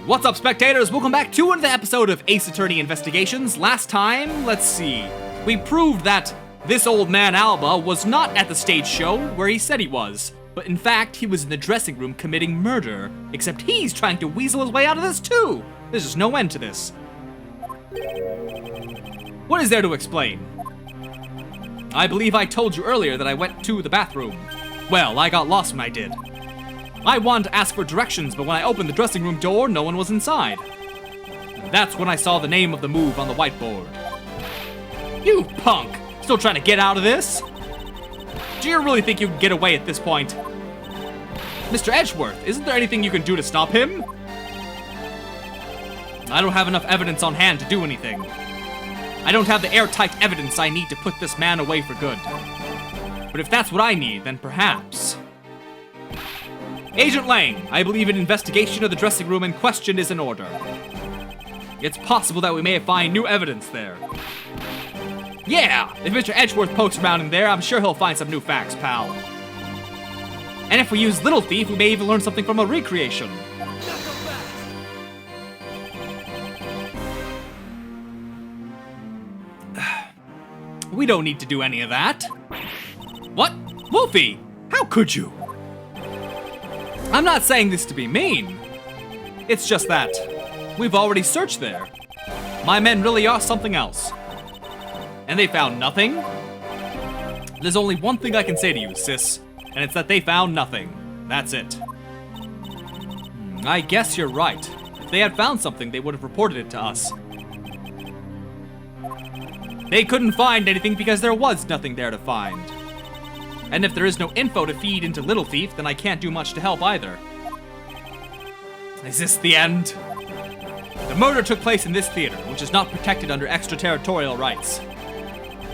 What's up, spectators? Welcome back to another episode of Ace Attorney Investigations. Last time, let's see, we proved that this old man Alba was not at the stage show where he said he was, but in fact, he was in the dressing room committing murder, except he's trying to weasel his way out of this too. There's just no end to this. What is there to explain? I believe I told you earlier that I went to the bathroom. Well, I got lost when I did. I wanted to ask for directions, but when I opened the dressing room door, no one was inside. That's when I saw the name of the move on the whiteboard. You punk! Still trying to get out of this? Do you really think you can get away at this point? Mr. Edgeworth, isn't there anything you can do to stop him? I don't have enough evidence on hand to do anything. I don't have the airtight evidence I need to put this man away for good. But if that's what I need, then perhaps... Agent Lang, I believe an investigation of the dressing room in question is in order. It's possible that we may find new evidence there. Yeah, if Mr. Edgeworth pokes around in there, I'm sure he'll find some new facts, pal. And if we use Little Thief, we may even learn something from a recreation. We don't need to do any of that. What? Wolfie, how could you? I'm not saying this to be mean. It's just that we've already searched there. My men really are something else. And they found nothing? There's only one thing I can say to you, sis, and it's that they found nothing. That's it. I guess you're right. If they had found something, they would have reported it to us. They couldn't find anything because there was nothing there to find. And if there is no info to feed into Little Thief, then I can't do much to help either. Is this the end? The murder took place in this theater, which is not protected under extraterritorial rights.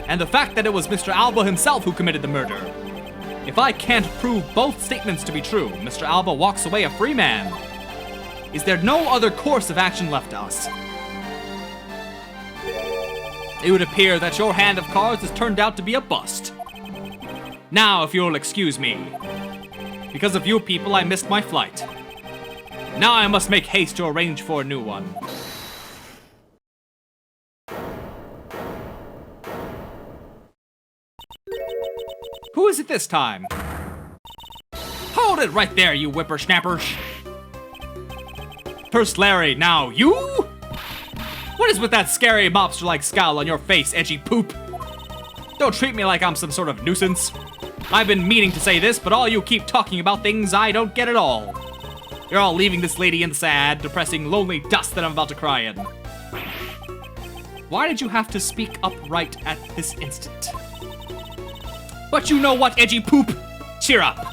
And the fact that it was Mr. Alba himself who committed the murder. If I can't prove both statements to be true, Mr. Alba walks away a free man. Is there no other course of action left to us? It would appear that your hand of cards has turned out to be a bust. Now, if you'll excuse me. Because of you people, I missed my flight. Now I must make haste to arrange for a new one. Who is it this time? Hold it right there, you whippersnappers. First Larry, now you? What is with that scary mobster-like scowl on your face, edgy poop? Don't treat me like I'm some sort of nuisance. I've been meaning to say this, but all you keep talking about things I don't get at all. You're all leaving this lady in the sad, depressing, lonely dust that I'm about to cry in. Why did you have to speak up right at this instant? But you know what, edgy poop? Cheer up.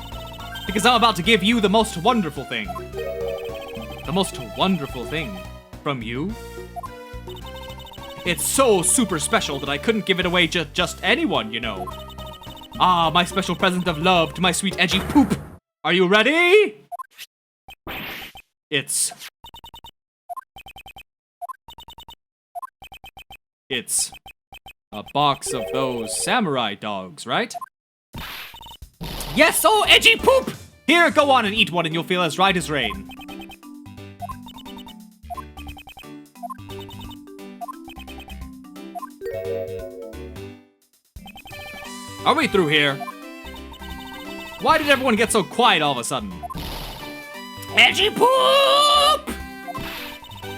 Because I'm about to give you the most wonderful thing. The most wonderful thing from you? It's so super special that I couldn't give it away to just anyone, you know. Ah, my special present of love to my sweet edgy poop. Are you ready? It's a box of those samurai dogs, right? Yes, oh, edgy poop! Here, go on and eat one and you'll feel as right as rain. Are we through here? Why did everyone get so quiet all of a sudden? Edgy poop!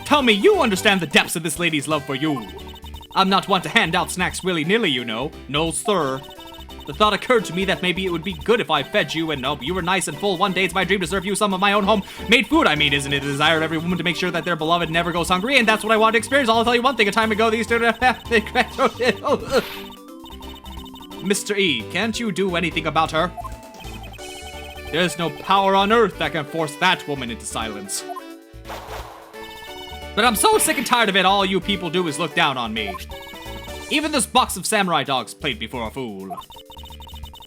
Tell me you understand the depths of this lady's love for you. I'm not one to hand out snacks willy-nilly, you know. No, sir. The thought occurred to me that maybe it would be good if I fed you and you were nice and full. One day it's my dream to serve you some of my own home-made food. I mean, isn't it a desire of every woman to make sure that their beloved never goes hungry? And that's what I want to experience. I'll tell you one thing. A time ago, these two... Mr. E, can't you do anything about her? There's no power on earth that can force that woman into silence. But I'm so sick and tired of it, all you people do is look down on me. Even this box of samurai dogs played me for a fool.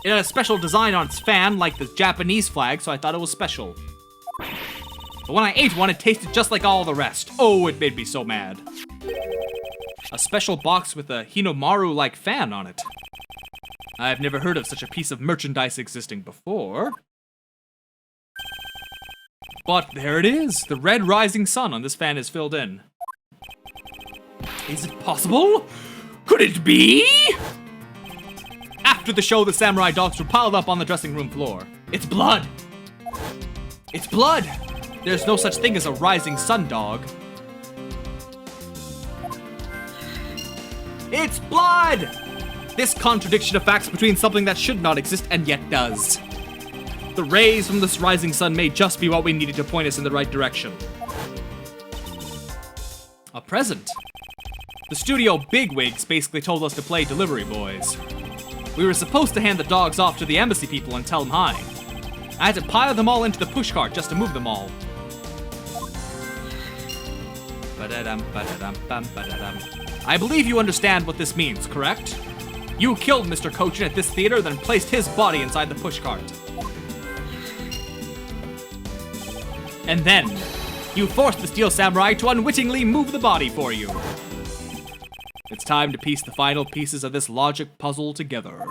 It had a special design on its fan, like the Japanese flag, so I thought it was special. But when I ate one, it tasted just like all the rest. Oh, it made me so mad. A special box with a Hinomaru-like fan on it. I've never heard of such a piece of merchandise existing before. But there it is. The red rising sun on this fan is filled in. Is it possible? Could it be? After the show, the samurai dogs were piled up on the dressing room floor. It's blood. It's blood. There's no such thing as a rising sun dog. It's blood! This contradiction of facts between something that should not exist and yet does. The rays from this rising sun may just be what we needed to point us in the right direction. A present. The studio bigwigs basically told us to play delivery boys. We were supposed to hand the dogs off to the embassy people and tell them hi. I had to pile them all into the pushcart just to move them all. I believe you understand what this means, correct? You killed Mr. Kochin at this theater, then placed his body inside the pushcart. And then, you forced the Steel Samurai to unwittingly move the body for you. It's time to piece the final pieces of this logic puzzle together.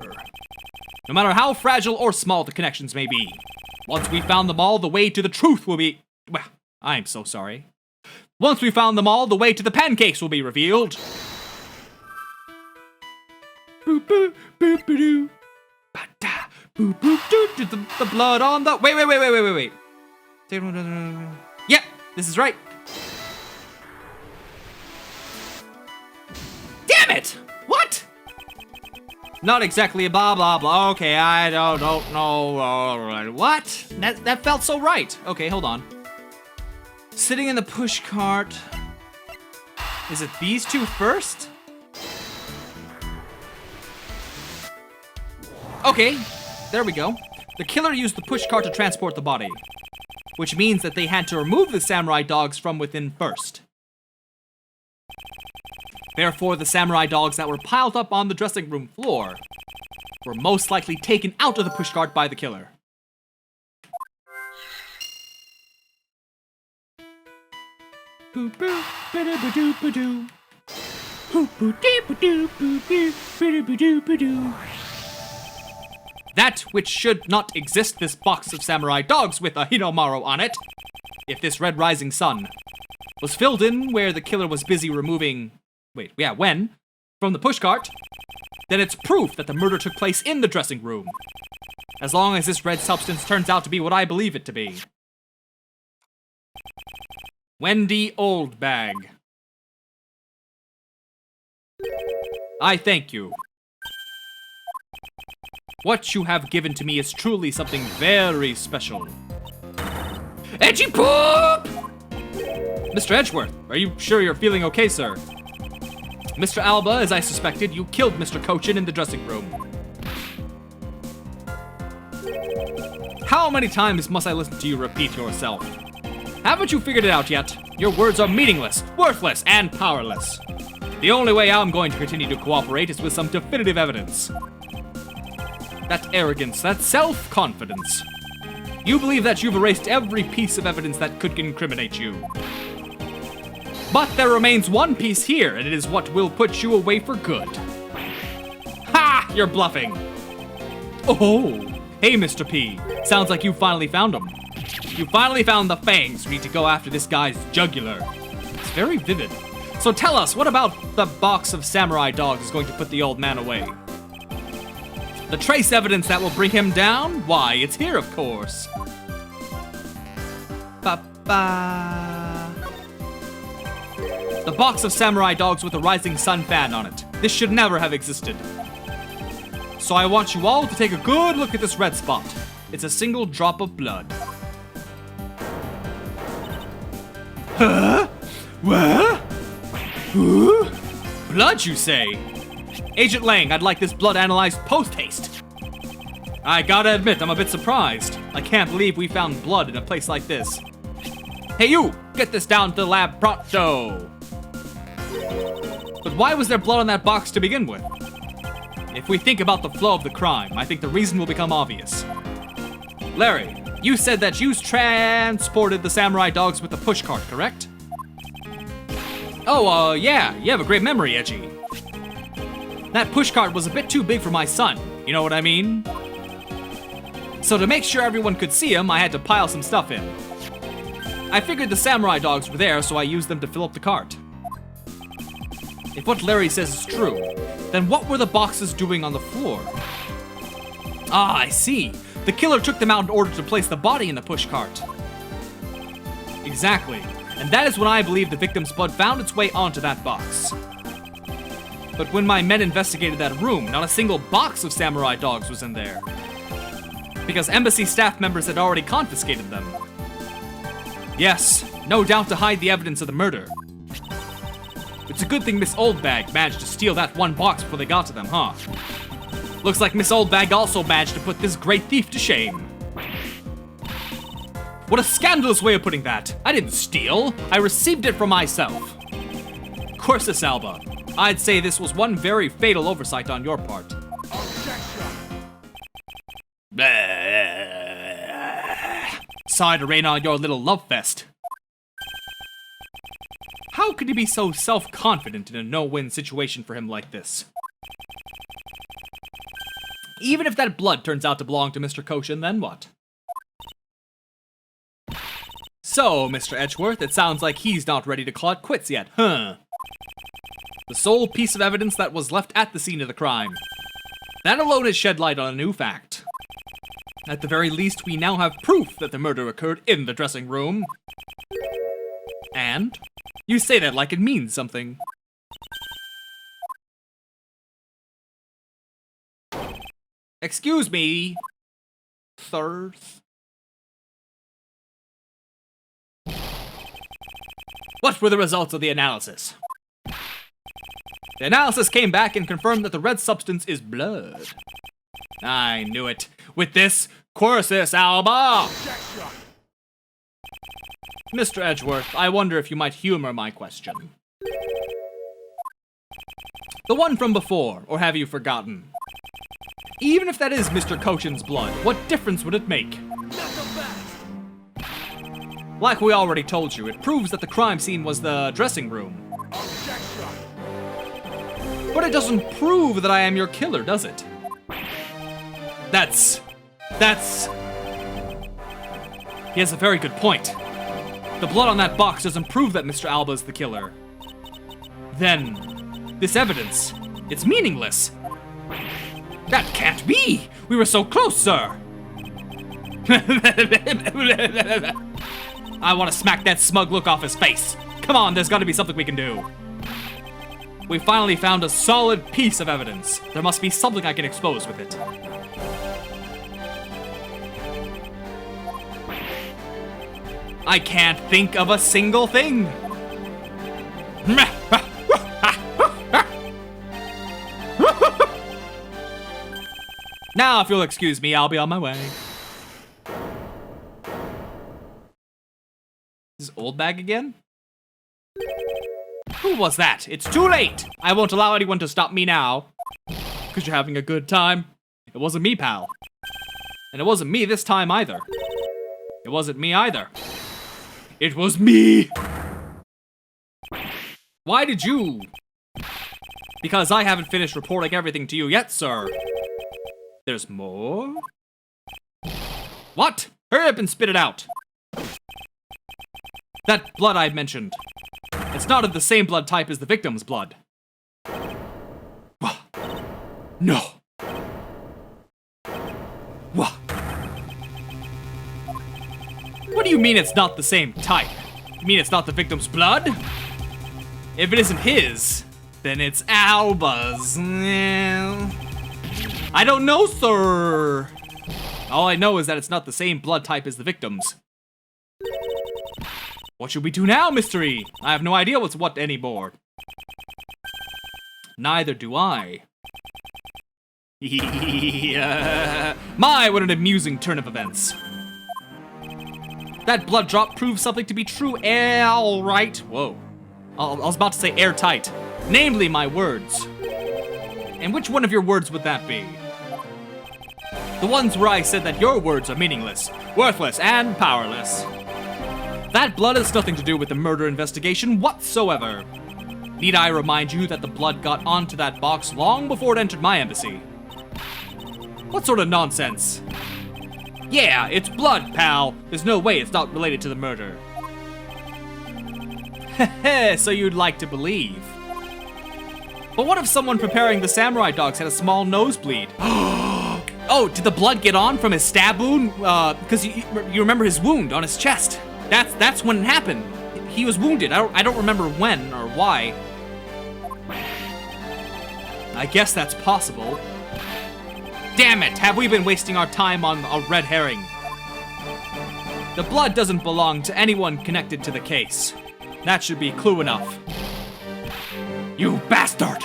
No matter how fragile or small the connections may be, once we found them all, the way to the truth will be... Well, I'm so sorry. Once we found them all, the way to the pancakes will be revealed. The blood on the... Wait. Yep, this is right. Damn it! What? Not exactly a blah blah blah. Okay, I don't know. What? That felt so right. Okay, hold on. Sitting in the push cart. Is it these two first? Okay, there we go. The killer used the push cart to transport the body, which means that they had to remove the samurai dogs from within first. Therefore, the samurai dogs that were piled up on the dressing room floor were most likely taken out of the pushcart by the killer. That which should not exist, this box of samurai dogs with a Hinomaru on it, if this red rising sun, was filled in where the killer was busy removing... when? From the pushcart, then it's proof that the murder took place in the dressing room. As long as this red substance turns out to be what I believe it to be. Wendy Oldbag. I thank you. What you have given to me is truly something very special. Edgy poop! Mr. Edgeworth, are you sure you're feeling okay, sir? Mr. Alba, as I suspected, you killed Mr. Kochin in the dressing room. How many times must I listen to you repeat yourself? Haven't you figured it out yet? Your words are meaningless, worthless, and powerless. The only way I'm going to continue to cooperate is with some definitive evidence. That arrogance, that self-confidence. You believe that you've erased every piece of evidence that could incriminate you. But there remains one piece here, and it is what will put you away for good. Ha! You're bluffing. Oh, hey, Mr. P. Sounds like you finally found him. You finally found the fangs. We need to go after this guy's jugular. It's very vivid. So tell us, what about the box of samurai dogs is going to put the old man away? The trace evidence that will bring him down? Why, it's here, of course. Ba-ba. The box of samurai dogs with a rising sun fan on it. This should never have existed. So I want you all to take a good look at this red spot. It's a single drop of blood. Huh? What? Huh? Blood, you say? Agent Lang, I'd like this blood analyzed post-haste. I gotta admit, I'm a bit surprised. I can't believe we found blood in a place like this. Hey you, get this down to the lab pronto. But why was there blood on that box to begin with? If we think about the flow of the crime, I think the reason will become obvious. Larry, you said that you transported the samurai dogs with the pushcart, correct? Oh, yeah, you have a great memory, Edgy. That pushcart was a bit too big for my son, you know what I mean? So to make sure everyone could see him, I had to pile some stuff in. I figured the samurai dogs were there, so I used them to fill up the cart. If what Larry says is true, then what were the boxes doing on the floor? Ah, I see. The killer took them out in order to place the body in the pushcart. Exactly. And that is when I believe the victim's blood found its way onto that box. But when my men investigated that room, not a single box of samurai dogs was in there. Because embassy staff members had already confiscated them. Yes, no doubt to hide the evidence of the murder. It's a good thing Miss Oldbag managed to steal that one box before they got to them, huh? Looks like Miss Oldbag also managed to put this great thief to shame. What a scandalous way of putting that. I didn't steal. I received it from myself. Cursus Alba. I'd say this was one very fatal oversight on your part. Sorry to rain on your little love fest. How could he be so self-confident in a no-win situation for him like this? Even if that blood turns out to belong to Mr. Koshin, then what? So, Mr. Edgeworth, it sounds like he's not ready to call it quits yet, huh? The sole piece of evidence that was left at the scene of the crime. That alone has shed light on a new fact. At the very least, we now have proof that the murder occurred in the dressing room. And? You say that like it means something. Excuse me, sir. What were the results of the analysis? The analysis came back and confirmed that the red substance is blood. I knew it. With this, Cursus Alba! Mr. Edgeworth, I wonder if you might humor my question. The one from before, or have you forgotten? Even if that is Mr. Koshin's blood, what difference would it make? Like we already told you, it proves that the crime scene was the dressing room. But it doesn't prove that I am your killer, does it? That's... He has a very good point. The blood on that box doesn't prove that Mr. Alba is the killer. Then, this evidence, it's meaningless. That can't be! We were so close, sir! I want to smack that smug look off his face. Come on, there's gotta be something we can do. We finally found a solid piece of evidence. There must be something I can expose with it. I can't think of a single thing. Now, if you'll excuse me, I'll be on my way. Is old bag again? Who was that? It's too late! I won't allow anyone to stop me now. Because you're having a good time. It wasn't me, pal. And it wasn't me this time either. It wasn't me either. It was me! Why did you? Because I haven't finished reporting everything to you yet, sir. There's more? What? Hurry up and spit it out. That blood I mentioned. It's not of the same blood type as the victim's blood. No. What? What do you mean it's not the same type? You mean it's not the victim's blood? If it isn't his, then it's Alba's. I don't know, sir. All I know is that it's not the same blood type as the victim's. What should we do now, Mystery? I have no idea what's what anymore. Neither do I. My, what an amusing turn of events. That blood drop proves something to be true, all right. Whoa. I was about to say airtight. Namely, my words. And which one of your words would that be? The ones where I said that your words are meaningless, worthless, and powerless. That blood has nothing to do with the murder investigation whatsoever. Need I remind you that the blood got onto that box long before it entered my embassy? What sort of nonsense? Yeah, it's blood, pal. There's no way it's not related to the murder. Heh, so you'd like to believe. But what if someone preparing the samurai dogs had a small nosebleed? Oh, did the blood get on from his stab wound? Because you remember his wound on his chest. That's when it happened. He was wounded. I don't remember when or why. I guess that's possible. Damn it, have we been wasting our time on a red herring? The blood doesn't belong to anyone connected to the case. That should be clue enough. You bastard!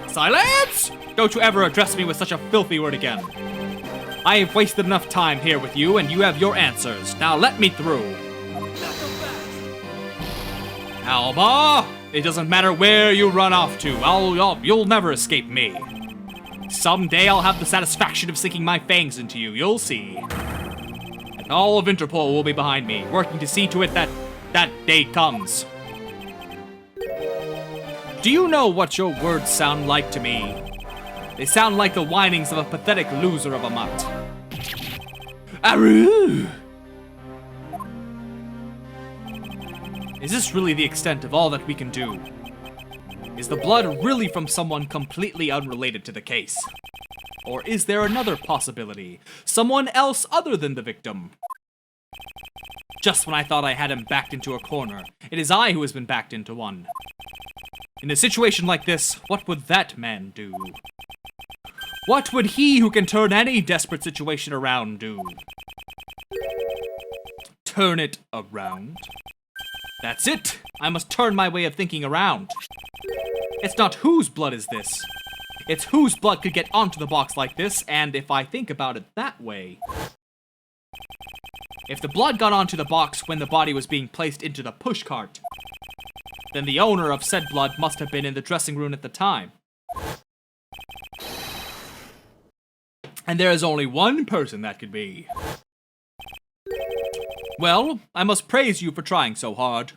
Silence! Don't you ever address me with such a filthy word again. I have wasted enough time here with you, and you have your answers. Now let me through. Alba! It doesn't matter where you run off to. You'll never escape me. Someday I'll have the satisfaction of sinking my fangs into you. You'll see. And all of Interpol will be behind me, working to see to it that that day comes. Do you know what your words sound like to me? They sound like the whinings of a pathetic loser of a mutt. Aroo! Is this really the extent of all that we can do? Is the blood really from someone completely unrelated to the case? Or is there another possibility? Someone else other than the victim? Just when I thought I had him backed into a corner, it is I who has been backed into one. In a situation like this, what would that man do? What would he who can turn any desperate situation around do? Turn it around? That's it! I must turn my way of thinking around. It's not whose blood is this. It's whose blood could get onto the box like this, and if I think about it that way... If the blood got onto the box when the body was being placed into the pushcart, then the owner of said blood must have been in the dressing room at the time. And there is only one person that could be. Well, I must praise you for trying so hard.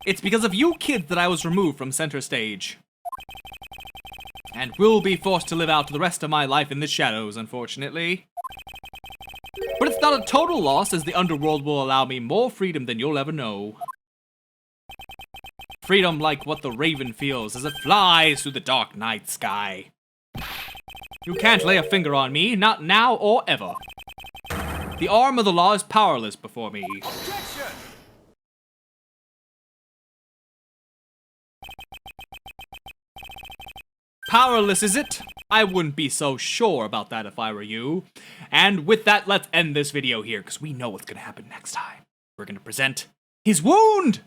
It's because of you kids that I was removed from center stage. And will be forced to live out the rest of my life in the shadows, unfortunately. But it's not a total loss, as the underworld will allow me more freedom than you'll ever know. Freedom like what the raven feels as it flies through the dark night sky. You can't lay a finger on me, not now or ever. The arm of the law is powerless before me. Objection! Powerless, is it? I wouldn't be so sure about that if I were you. And with that, let's end this video here, because we know what's going to happen next time. We're going to present his wound!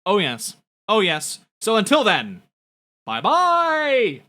Oh yes. Oh yes. So until then, bye-bye!